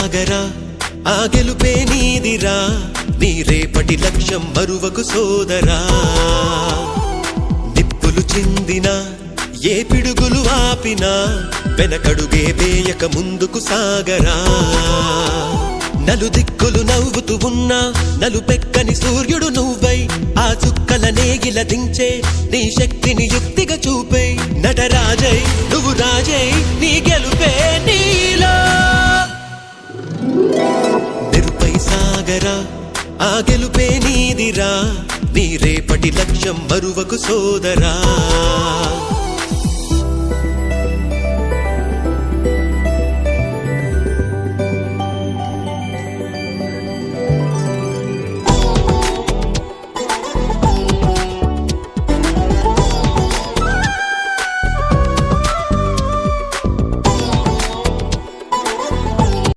సాగరా ఆ గెలుపే నీదిరా నీ రేపటి లక్ష్యం మరువకు సోదరా నిప్పులు చిందినా ఏ పిడుగులు ఆపినా వెనకడుగే వేయక ముందుకు సాగరా నలుదిక్కులు నవ్వుతూ ఉన్నా నలుపెక్కని సూర్యుడు నువ్వై ఆ చుక్కల నేగిల దించే నీ శక్తిని యుక్తిగా చూపే నటరాజై నువ్వు రాజై నీ గెలుపే నీలో నిరుపై సాగరా ఆ గెలుపే నీదిరా నీ రేపటి లక్ష్యం మరువకు సోదరా